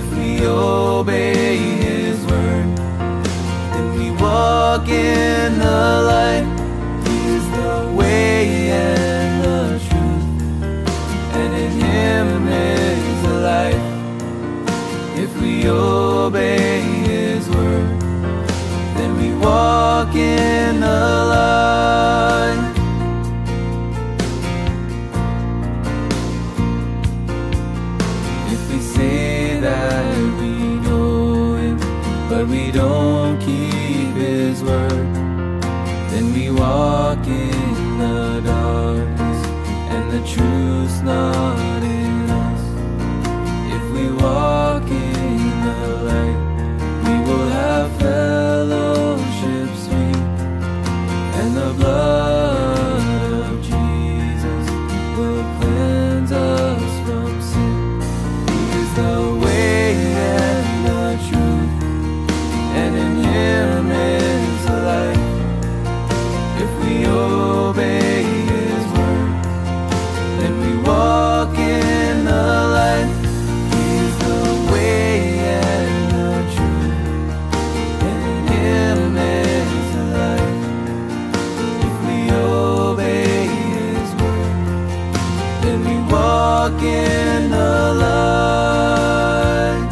If we obey His word, then we walk in the light. He is the way and the truth, and in Him is the life. If we obey His word, then we walk in the light. If we say that we know Him, but we don't keep His word, then we walk in the darkness, and the truth's not in us. If we walk in the light, we will have fellowship sweet, and the blood of Jesus will cleanse us from sin. He is the way and the truth, and in Him is the life. If we obey His word, then we walk in the light. He is the way and the truth, and in Him is the life. If we obey His word, then we walk in the light.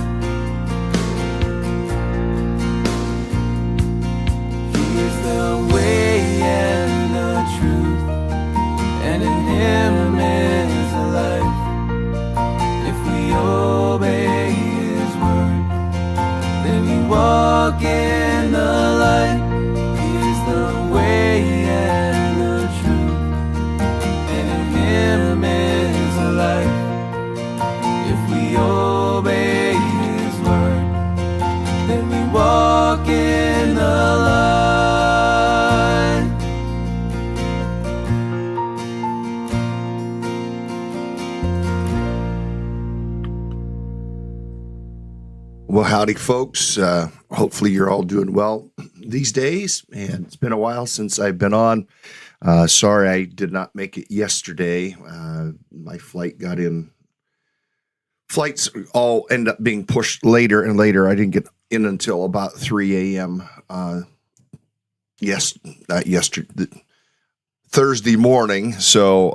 He is the way and the truth, and in Him is the life. If we obey His word, then we walk in the light. He is the way and the truth, and in Him is the life. If we obey His word, then we walk in the light. Well, howdy, folks. Hopefully you're all doing well these days, and it's been a while since I've been on. Sorry I did not make it yesterday. My flight got in. Flights all end up being pushed later and later. I didn't get in until about 3 a.m. Yesterday, Thursday morning, so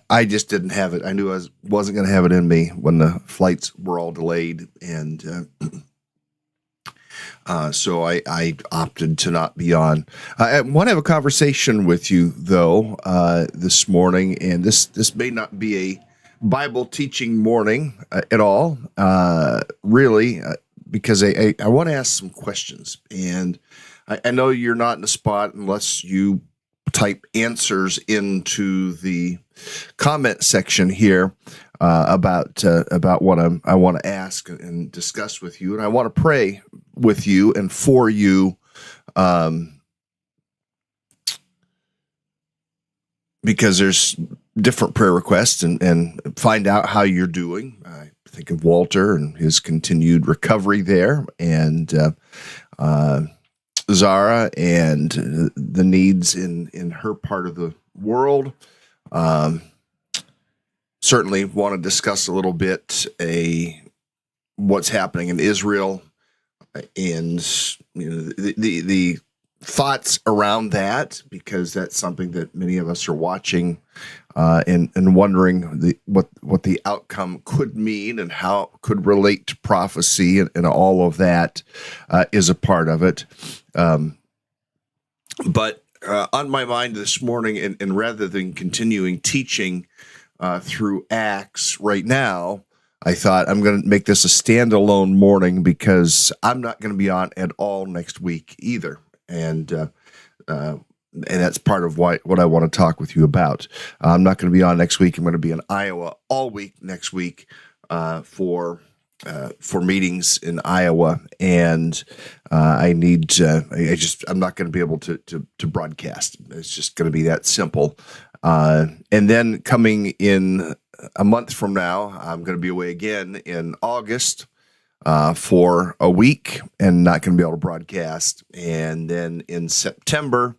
I just didn't have it. I knew I wasn't going to have it in me when the flights were all delayed, and so I opted to not be on. I want to have a conversation with you, though, this morning, and this may not be a Bible teaching morning at all, really, because I want to ask some questions, and I know you're not in the spot unless you type answers into the comment section here about what I want to ask and discuss with you, and I want to pray with you and for you, because there's different prayer requests, and find out how you're doing. I think of Walter and his continued recovery there, and Zara and the needs in her part of the world. Certainly want to discuss a little bit what's happening in Israel, and the thoughts around that, because that's something that many of us are watching and wondering what the outcome could mean and how it could relate to prophecy, and all of that is a part of it. But on my mind this morning, and rather than continuing teaching through Acts right now, I thought I'm going to make this a standalone morning, because I'm not going to be on at all next week either. And that's part of what I want to talk with you about. I'm not going to be on next week. I'm going to be in Iowa all week next week for meetings in Iowa, and I'm not going to be able to broadcast. It's just going to be that simple. And then coming in a month from now, I'm going to be away again in August for a week and not going to be able to broadcast. And then in September,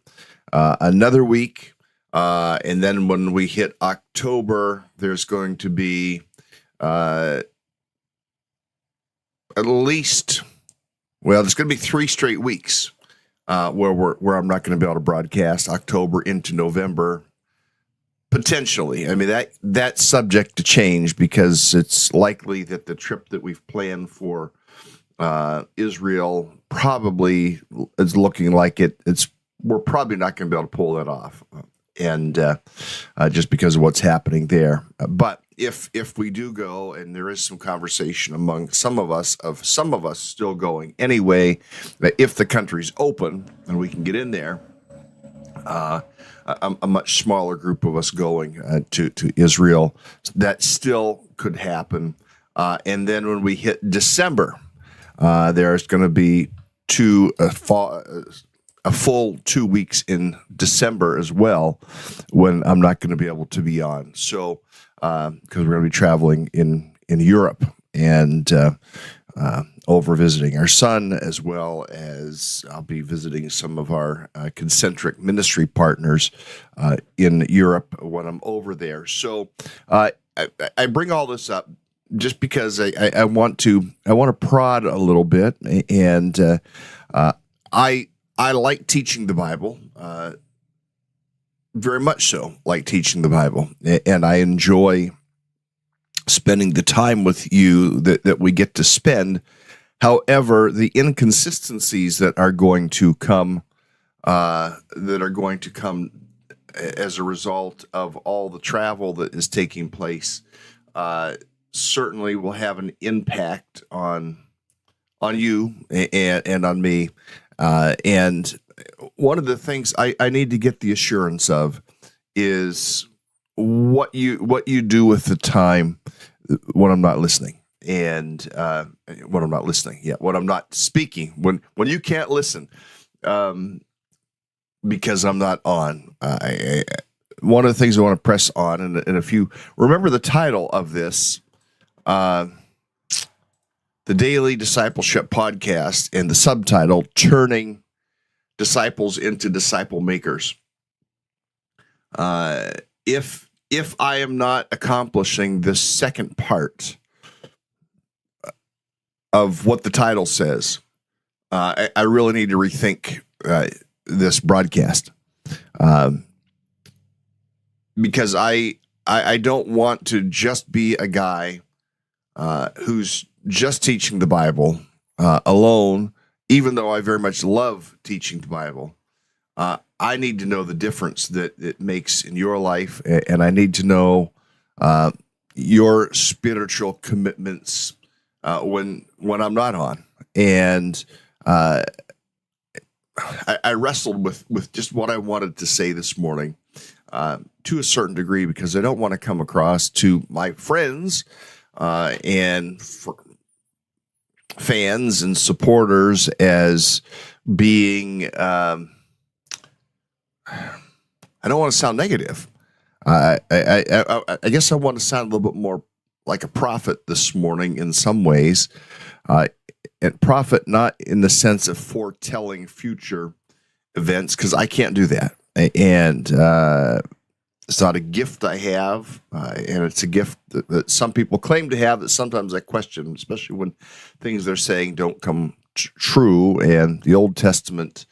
another week. And then when we hit October, there's going to be at least, well, there's going to be 3 straight weeks where I'm not going to be able to broadcast, October into November, potentially. I mean, that's subject to change because it's likely that the trip that we've planned for Israel probably is looking like we're probably not going to be able to pull that off, and just because of what's happening there. But if we do go, and there is some conversation among some of us still going anyway, that if the country's open and we can get in there, a much smaller group of us going to Israel, that still could happen. And then when we hit December, there's going to be a full 2 weeks in December as well, when I'm not going to be able to be on. So, because we're going to be traveling in Europe and over visiting our son, as well as I'll be visiting some of our concentric ministry partners in Europe when I'm over there. So, I bring all this up just because I want to prod a little bit, and I like teaching the Bible, very much so like teaching the Bible, and I enjoy spending the time with you that we get to spend. However, the inconsistencies that are going to come as a result of all the travel that is taking place certainly will have an impact on you and on me. And one of the things I need to get the assurance of is what you do with the time when I'm not listening, and when I'm not listening, when I'm not speaking, when you can't listen, because I'm not on. One of the things I want to press on, and if you remember the title of this, the Daily Discipleship Podcast, and the subtitle, Turning Disciples into Disciple Makers. If I am not accomplishing this second part of what the title says, I really need to rethink this broadcast, because I don't want to just be a guy who's just teaching the Bible alone, even though I very much love teaching the Bible. I need to know the difference that it makes in your life, and I need to know your spiritual commitments when I'm not on. And I wrestled with just what I wanted to say this morning to a certain degree, because I don't want to come across to my friends and fans and supporters as being, I don't want to sound negative. I guess I want to sound a little bit more like a prophet this morning in some ways, and prophet not in the sense of foretelling future events, because I can't do that, and it's not a gift I have, and it's a gift that some people claim to have that sometimes I question, especially when things they're saying don't come true. And the Old Testament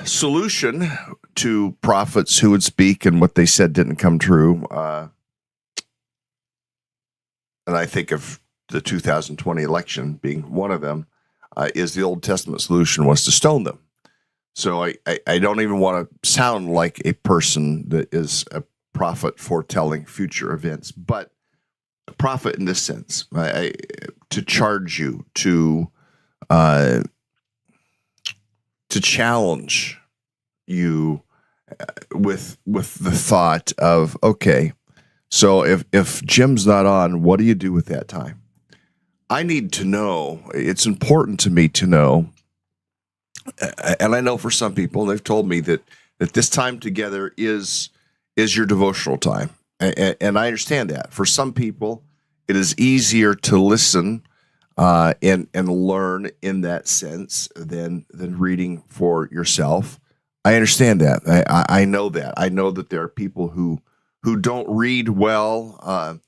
solution to prophets who would speak and what they said didn't come true, and I think of the 2020 election being one of them, is the Old Testament solution was to stone them. So I don't even want to sound like a person that is a prophet foretelling future events, but a prophet in this sense, to charge you, to challenge you with the thought of, okay, so if Jim's not on, what do you do with that time? I need to know. It's important to me to know. And I know for some people, they've told me that this time together is your devotional time. And I understand that. For some people, it is easier to listen and learn in that sense than reading for yourself. I understand that. I know that. I know that there are people who don't read well,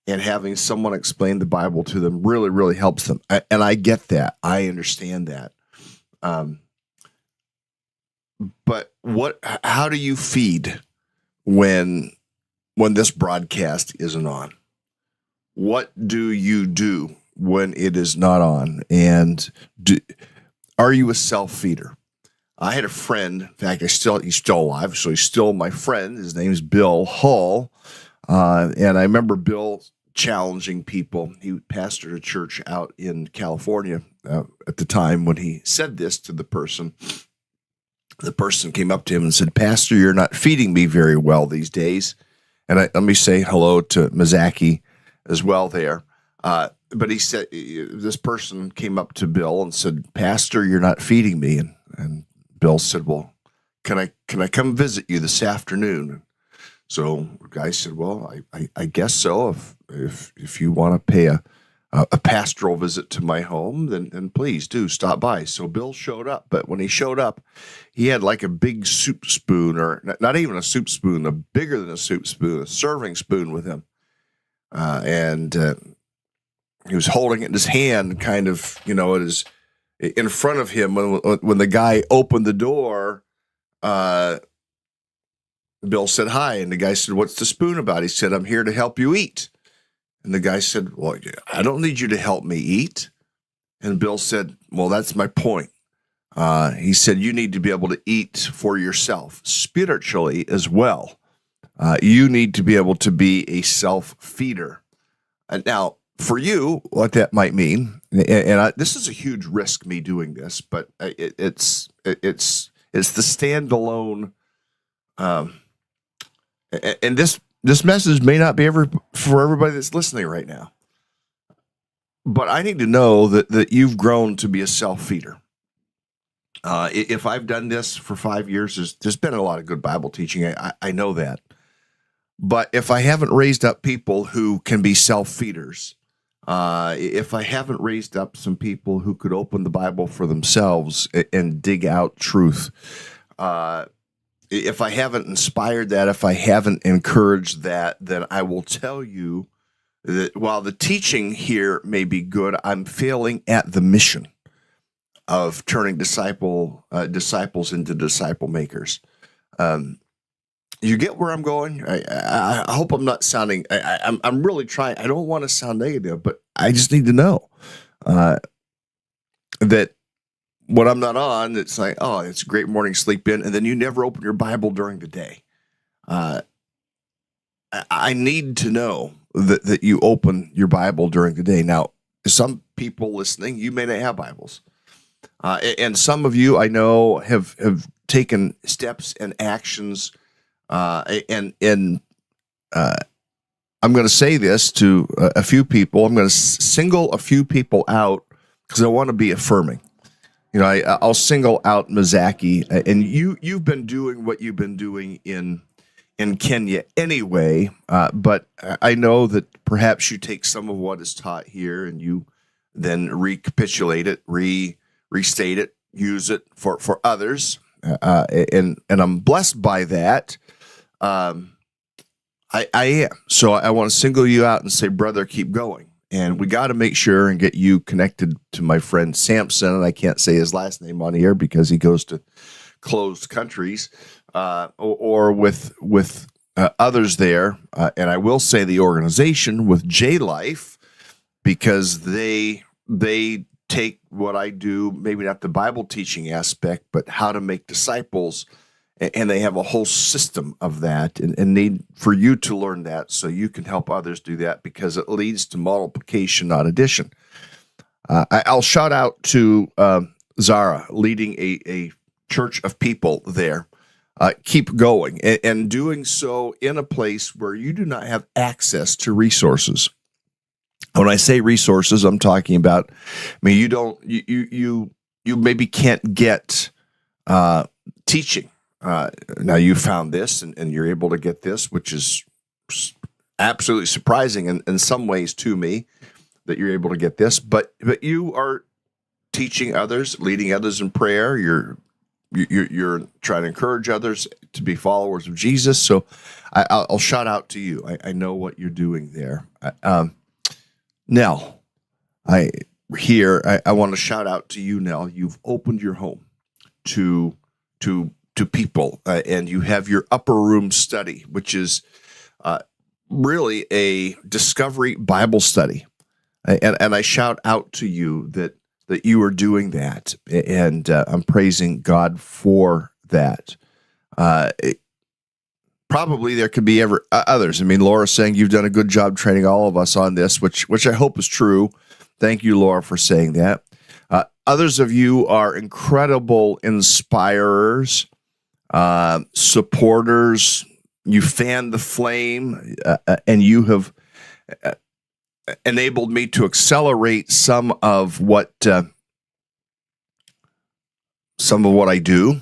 and having someone explain the Bible to them really, really helps them. And I get that. I understand that. But how do you feed when this broadcast isn't on? What do you do when it is not on? And are you a self-feeder? I had a friend, in fact, he's still alive, so he's still my friend. His name is Bill Hall. And I remember Bill challenging people. He pastored a church out in California at the time when he said this to the person. The person came up to him and said, "Pastor, you're not feeding me very well these days." And let me say hello to Mazaki as well there. But he said, this person came up to Bill and said, "Pastor, you're not feeding me." And Bill said, "Well, can I come visit you this afternoon?" So the guy said, "Well, I guess so. If you want to pay a pastoral visit to my home, then please do stop by." So Bill showed up, but when he showed up, he had like a big soup spoon, or not even a soup spoon, bigger than a soup spoon, a serving spoon with him. And he was holding it in his hand, kind of, it is in front of him. When the guy opened the door, Bill said, "Hi." And the guy said, "What's the spoon about?" He said, "I'm here to help you eat." And the guy said, "Well, I don't need you to help me eat." And Bill said, "Well, that's my point." He said, "You need to be able to eat for yourself spiritually as well. You need to be able to be a self-feeder." Now, for you, what that might mean, and this is a huge risk, me doing this, but it's the standalone. And this message may not be for everybody that's listening right now, but I need to know that you've grown to be a self-feeder. If I've done this for 5 years, there's been a lot of good Bible teaching. I know that. But if I haven't raised up people who can be self-feeders, if I haven't raised up some people who could open the Bible for themselves and dig out truth, if I haven't inspired that, if I haven't encouraged that, then I will tell you that while the teaching here may be good, I'm failing at the mission of turning disciples into disciple makers. You get where I'm going? I hope I'm not sounding. I'm really trying. I don't want to sound negative, but I just need to know that when I'm not on, it's like, oh, it's a great morning sleep in, and then you never open your Bible during the day. I need to know that you open your Bible during the day. Now, some people listening, you may not have Bibles. And some of you I know have taken steps and actions. And I'm going to say this to a few people. I'm going to single a few people out because I want to be affirming. I'll single out Mazaki, and you've been doing what you've been doing in Kenya anyway, but I know that perhaps you take some of what is taught here and you then recapitulate it, restate it, use it for others, and I'm blessed by that. I am. So I want to single you out and say, brother, keep going. And we got to make sure and get you connected to my friend Samson. And I can't say his last name on here because he goes to closed countries, or with others there. And I will say the organization with J Life, because they take what I do, maybe not the Bible teaching aspect, but how to make disciples. And they have a whole system of that, and need for you to learn that so you can help others do that, because it leads to multiplication, not addition. I'll shout out to Zara, leading a church of people there. Keep going, and doing so in a place where you do not have access to resources. When I say resources, I'm talking about, you maybe can't get teaching. Now you found this and you're able to get this, which is absolutely surprising in some ways to me that you're able to get this, but you are teaching others, leading others in prayer. You're you're trying to encourage others to be followers of Jesus. So I'll shout out to you. I know what you're doing there. Nell, I want to shout out to you, Nell. You've opened your home to people, and you have your upper room study, which is really a discovery Bible study. And I shout out to you that you are doing that, and I'm praising God for that. Probably there could be others. I mean, Laura's saying you've done a good job training all of us on this, which I hope is true. Thank you, Laura, for saying that. Others of you are incredible inspirers, supporters. You fan the flame, and you have enabled me to accelerate some of what I do,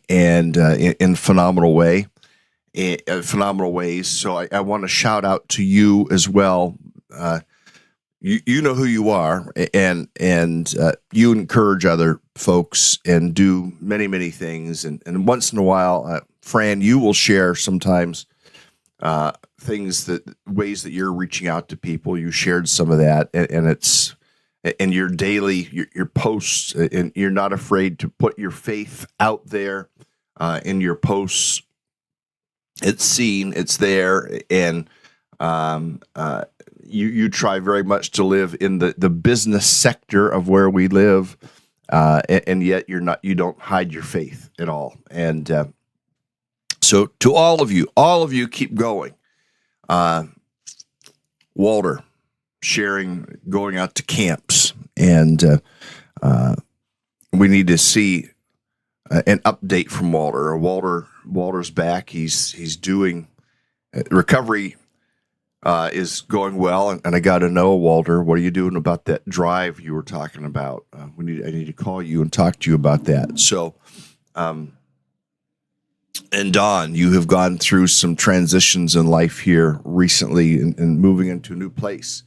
and in phenomenal ways. So I want to shout out to you as well. You know who you are, and you encourage other folks and do many things. And once in a while, Fran, you will share sometimes ways that you're reaching out to people. You shared some of that, and it's in your daily your posts, and you're not afraid to put your faith out there in your posts. It's seen, it's there, and you try very much to live in the business sector of where we live, and yet you don't hide your faith at all. And so to all of you keep going. Walter sharing, going out to camps, and we need to see an update from Walter. Walter's back. He's doing recovery. Is going well, and I got to know, Walter, what are you doing about that drive you were talking about? I need to call you and talk to you about that. So, and Don, you have gone through some transitions in life here recently, and moving into a new place.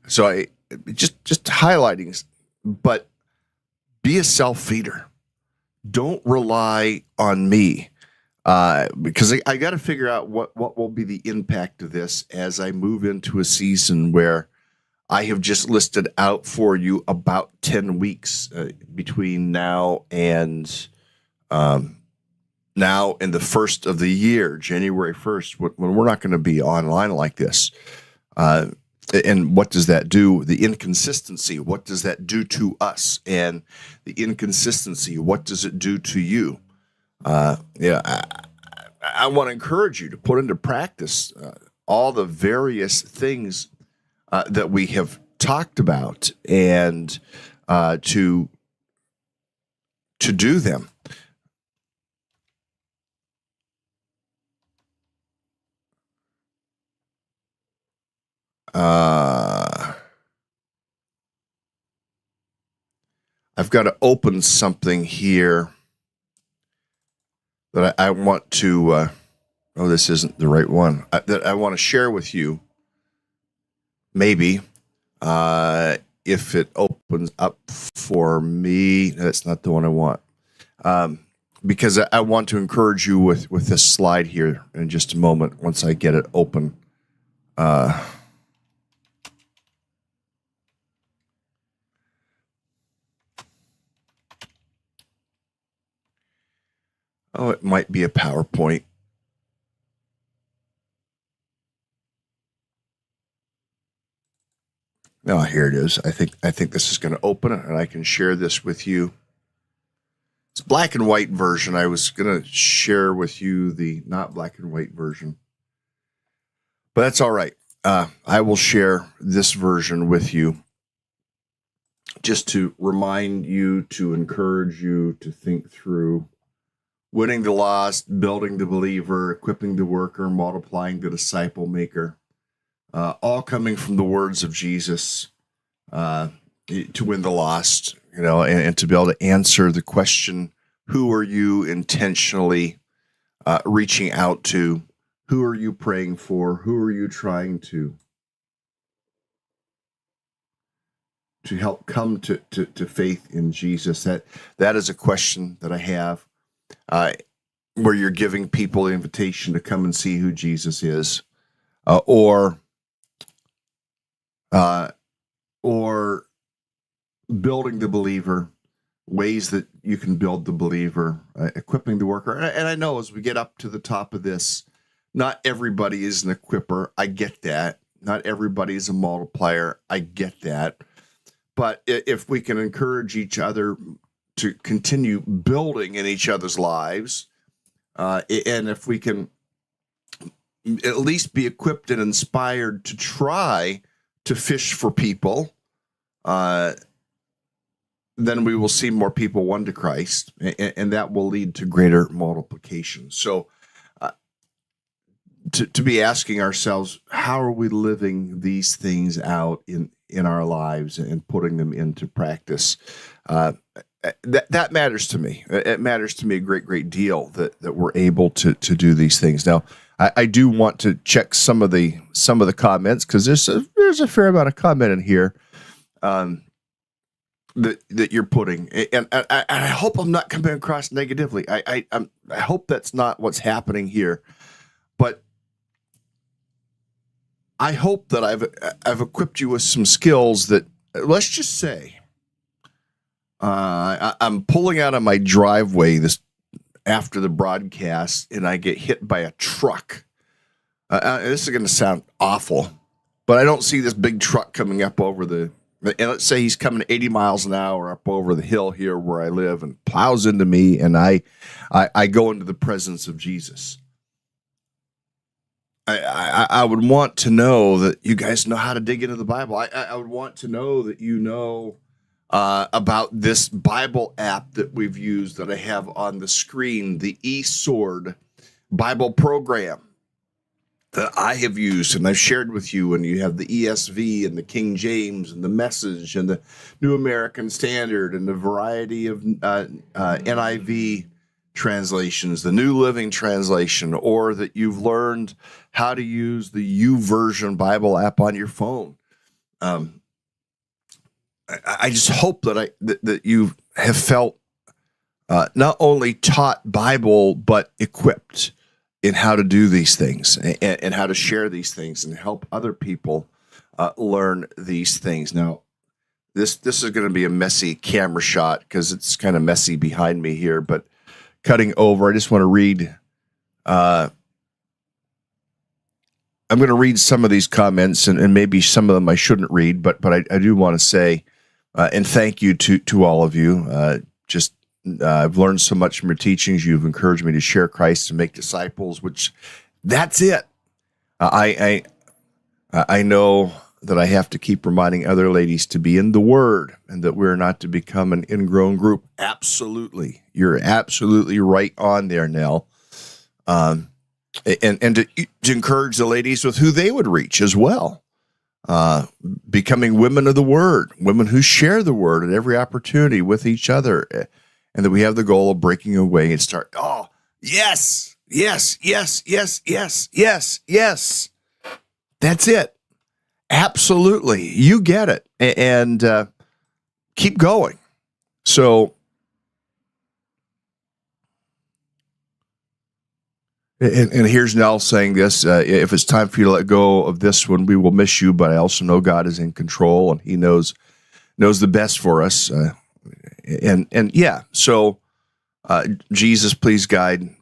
So I just highlighting, but be a self-feeder. Don't rely on me. Because I got to figure out what will be the impact of this as I move into a season where I have just listed out for you about 10 weeks between now and the first of the year, January 1st, when we're not going to be online like this. And what does that do? The inconsistency, what does that do to us? And the inconsistency, what does it do to you? I want to encourage you to put into practice all the various things that we have talked about, and to do them. I've got to open something here that I want to, this isn't the right one, that I want to share with you, maybe, if it opens up for me. That's not the one I want, because I want to encourage you with this slide here in just a moment, once I get it open. Oh, it might be a PowerPoint. No, here it is. I think this is going to open it, and I can share this with you. It's black and white version. I was going to share with you the not black and white version, but that's all right. I will share this version with you, just to remind you, to encourage you to think through winning the lost, building the believer, equipping the worker, multiplying the disciple maker, all coming from the words of Jesus, to win the lost, and to be able to answer the question, who are you intentionally reaching out to? Who are you praying for? Who are you trying to help come to faith in Jesus? That is a question that I have. where you're giving people the invitation to come and see who Jesus is, or building the believer, ways that you can build the believer, equipping the worker. And I know as we get up to the top of this, not everybody is an equipper. I get that. Not everybody is a multiplier. I get that. But if we can encourage each other to continue building in each other's lives, and if we can at least be equipped and inspired to try to fish for people, then we will see more people won to Christ, and that will lead to greater multiplication. So to be asking ourselves, how are we living these things out in our lives and putting them into practice? That matters to me. It matters to me a great deal that we're able to do these things. Now, I do want to check some of the comments, because there's a fair amount of comment in here that you're putting, and I hope I'm not coming across negatively. I hope that's not what's happening here, but I hope that I've equipped you with some skills that, let's just say, I'm pulling out of my driveway after the broadcast, and I get hit by a truck. This is going to sound awful, but I don't see this big truck coming up over and let's say he's coming 80 miles an hour up over the hill here where I live and plows into me, and I go into the presence of Jesus. I would want to know that you guys know how to dig into the Bible. I would want to know that you know about this Bible app that we've used, that I have on the screen, the eSword Bible program that I have used and I've shared with you. And you have the ESV and the King James and the Message and the New American Standard and the variety of NIV translations, the New Living Translation, or that you've learned how to use the YouVersion Bible app on your phone. I just hope that you have felt not only taught Bible, but equipped in how to do these things and how to share these things and help other people learn these things. Now, this is going to be a messy camera shot because it's kind of messy behind me here, but cutting over, I just want to read. I'm going to read some of these comments, and maybe some of them I shouldn't read, but I do want to say, and thank you to all of you. I've learned so much from your teachings. You've encouraged me to share Christ and make disciples, which that's it. I know that I have to keep reminding other ladies to be in the Word and that we're not to become an ingrown group. Absolutely. You're absolutely right on there, Nell. And to encourage the ladies with who they would reach as well. Becoming women of the Word, women who share the Word at every opportunity with each other. And that we have the goal of breaking away and start, oh, yes. That's it. Absolutely. You get it. And keep going. So, and here's Nell saying this, if it's time for you to let go of this one, we will miss you, but I also know God is in control and he knows the best for us. And yeah, so Jesus, please guide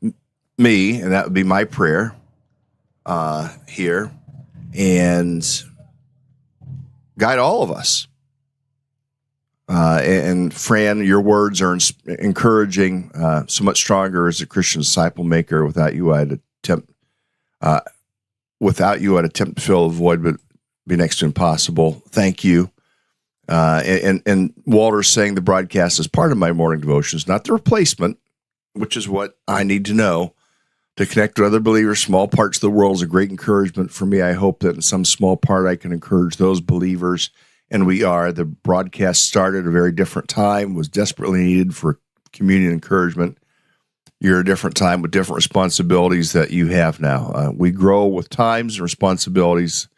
me, and that would be my prayer here, and guide all of us. And Fran, your words are encouraging, so much stronger as a Christian disciple maker. Without you, I'd attempt to fill a void, but be next to impossible. Thank you. And Walter's saying the broadcast is part of my morning devotions, not the replacement, which is what I need to know. To connect with other believers, small parts of the world is a great encouragement for me. I hope that in some small part I can encourage those believers, and we are. The broadcast started at a very different time, was desperately needed for communion encouragement. You're at a different time with different responsibilities that you have now. We grow with times and responsibilities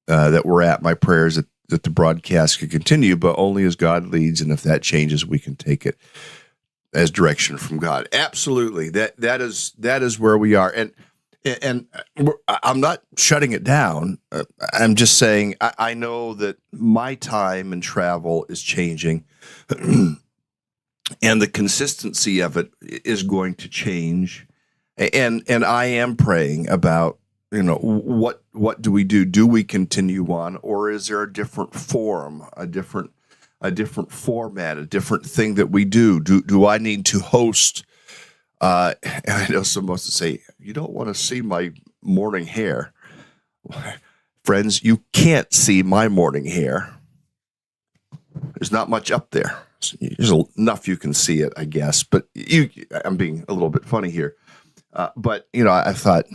that we're at. My prayer is that the broadcast could continue, but only as God leads, and if that changes, we can take it. as direction from God. Absolutely. That is where we are. And I'm not shutting it down. I'm just saying I know that my time and travel is changing, and the consistency of it is going to change. And I am praying about, what do we do? Do we continue on, or is there a different form, a different format, a different thing that we do? Do I need to host? And I know some of us say, you don't want to see my morning hair. Friends, you can't see my morning hair. There's not much up there. There's enough you can see it, I guess. But I'm being a little bit funny here. But I thought,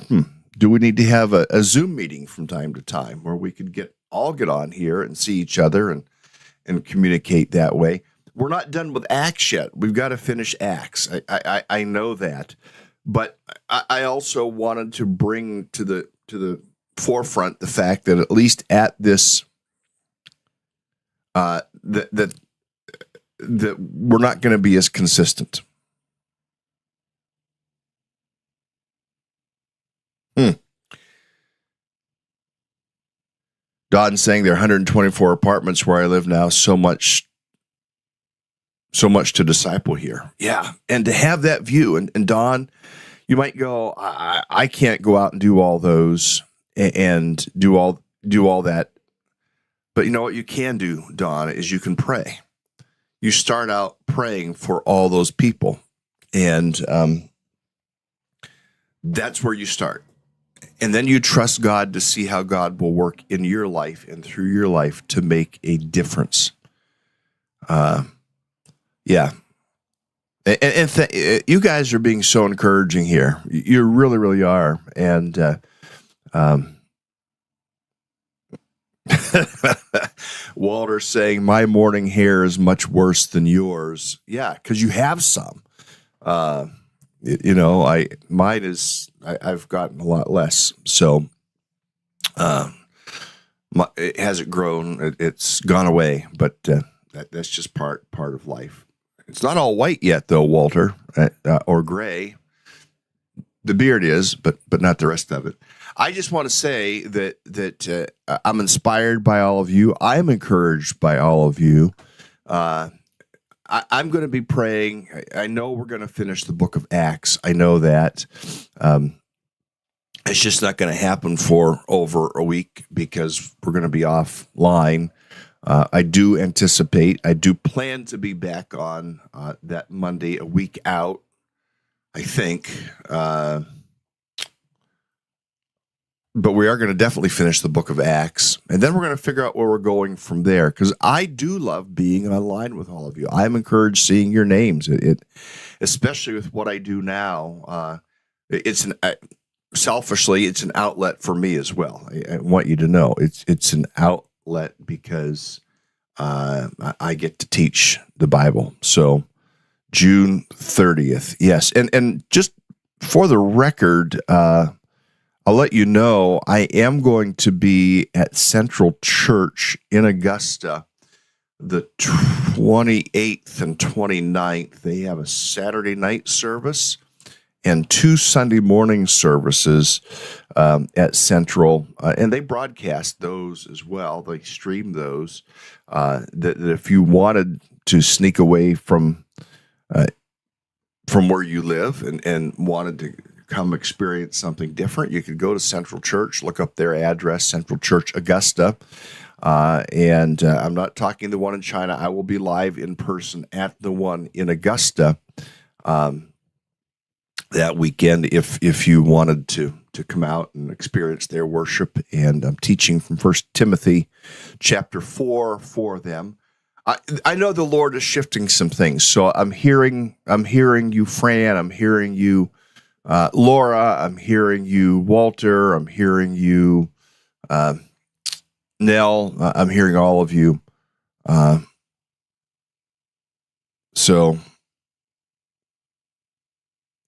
do we need to have a Zoom meeting from time to time where we could all get on here and see each other and communicate that way? We're not done with Acts yet. We've got to finish Acts. I know that, but I also wanted to bring to the forefront the fact that at least at this, that we're not going to be as consistent. Don's saying there are 124 apartments where I live now. So much to disciple here. Yeah. And to have that view. And Don, you might go, I can't go out and do all those and do all that. But you know what you can do, Don, is you can pray. You start out praying for all those people. And that's where you start. And then you trust God to see how God will work in your life and through your life to make a difference. Yeah. And you guys are being so encouraging here. You really, really are. And Walter saying, my morning hair is much worse than yours. Yeah, because you have some. Mine is, I've gotten a lot less. So it hasn't grown. It's gone away. But that's just part of life. It's not all white yet, though, Walter, or gray. The beard is, but not the rest of it. I just want to say that I'm inspired by all of you. I'm encouraged by all of you. I'm going to be praying. I know we're going to finish the book of Acts. I know that. It's just not going to happen for over a week because we're going to be offline. I do plan to be back on that Monday, a week out, I think. But we are going to definitely finish the book of Acts. And then we're going to figure out where we're going from there. Because I do love being online with all of you. I'm encouraged seeing your names. It especially with what I do now. Selfishly, it's an outlet for me as well. I want you to know it's an outlet because I get to teach the Bible. So June 30th. Yes. And just for the record, I'll let you know, I am going to be at Central Church in Augusta the 28th and 29th. They have a Saturday night service and 2 Sunday morning services at Central. And they broadcast those as well. They stream those. That if you wanted to sneak away from where you live and wanted to come experience something different, you could go to Central Church, look up their address, Central Church Augusta. And I'm not talking the one in China. I will be live in person at the one in Augusta that weekend if you wanted to come out and experience their worship. And I'm teaching from 1 Timothy chapter 4 for them. I know the Lord is shifting some things. So I'm hearing you, Fran. I'm hearing you, Laura. I'm hearing you, Walter. I'm hearing you, Nell. I'm hearing all of you.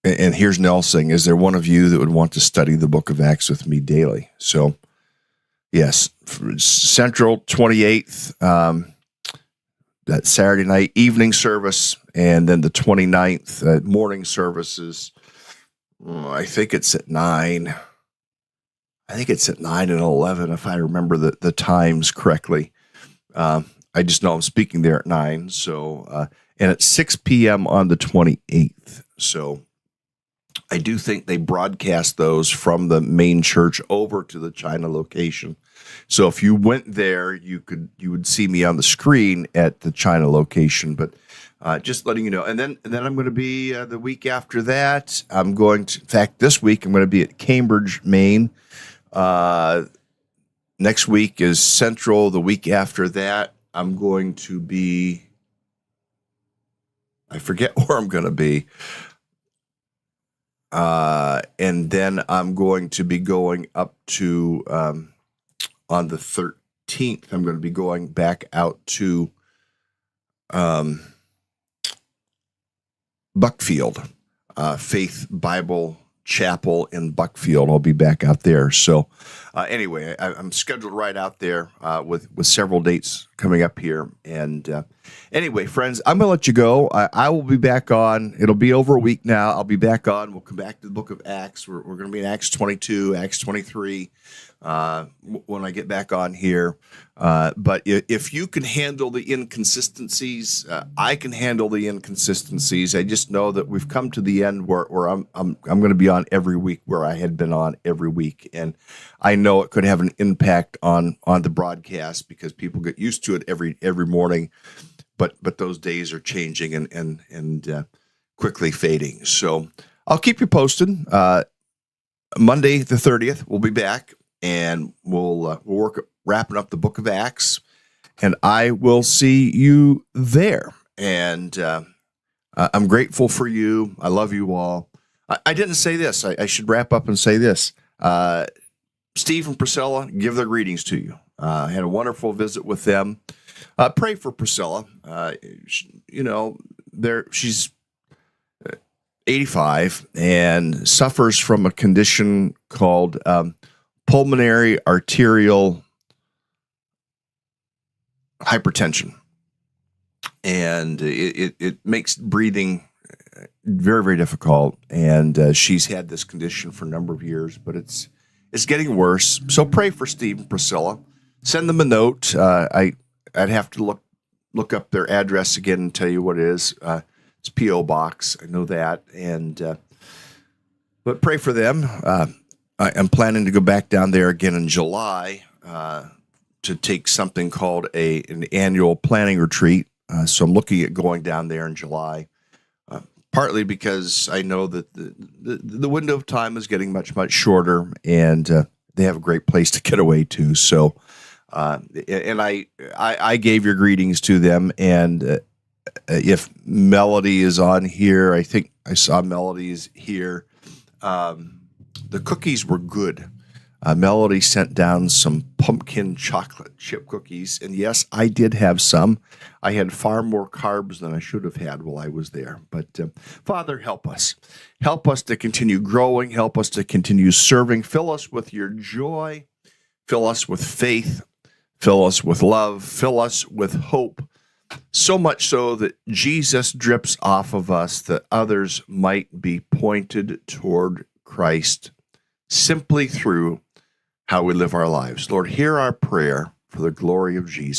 And here's Nell saying, is there one of you that would want to study the book of Acts with me daily? So, yes, Central 28th. that Saturday night evening service, and then the 29th morning services. I think it's at 9. I think it's at 9 and 11, if I remember the times correctly. I just know I'm speaking there at 9. So, and at 6 p.m. on the 28th. So I do think they broadcast those from the main church over to the China location. So if you went there, you would see me on the screen at the China location. But just letting you know. And then I'm going to be the week after that. I'm going to, in fact, this week I'm going to be at Cambridge, Maine. Next week is Central. The week after that, I'm going to be, I forget where I'm going to be. And then I'm going to be going up to, on the 13th, I'm going to be going back out to Buckfield, Faith Bible Chapel in Buckfield. I'll be back out there. So anyway, I'm scheduled right out there with several dates coming up here. And anyway, friends, I'm going to let you go. I will be back on. It'll be over a week now. I'll be back on. We'll come back to the book of Acts. We're going to be in Acts 22, Acts 23 when I get back on here. But if you can handle the inconsistencies, I can handle the inconsistencies. I just know that we've come to the end where I'm going to be on every week where I had been on every week, and I know it could have an impact on the broadcast because people get used to it every morning, but those days are changing and quickly fading. So I'll keep you posted. Monday the 30th, we'll be back. And we'll work wrapping up the book of Acts, and I will see you there. And I'm grateful for you. I love you all. I didn't say this. I should wrap up and say this. Steve and Priscilla, give their greetings to you. I had a wonderful visit with them. Pray for Priscilla. She's 85 and suffers from a condition called pulmonary arterial hypertension, and it makes breathing very, very difficult. And she's had this condition for a number of years, but it's getting worse. So pray for Steve and Priscilla. Send them a note. I'd have to look up their address again and tell you what it is. It's P.O. Box. I know that, but pray for them. I'm planning to go back down there again in July to take something called an annual planning retreat. So I'm looking at going down there in July, partly because I know that the window of time is getting much, much shorter, and they have a great place to get away to. So, and I gave your greetings to them, and if Melody is on here, I think I saw Melody's here. The cookies were good. Melody sent down some pumpkin chocolate chip cookies. And yes, I did have some. I had far more carbs than I should have had while I was there. But Father, help us. Help us to continue growing. Help us to continue serving. Fill us with your joy. Fill us with faith. Fill us with love. Fill us with hope. So much so that Jesus drips off of us, that others might be pointed toward Christ simply through how we live our lives. Lord, hear our prayer for the glory of Jesus.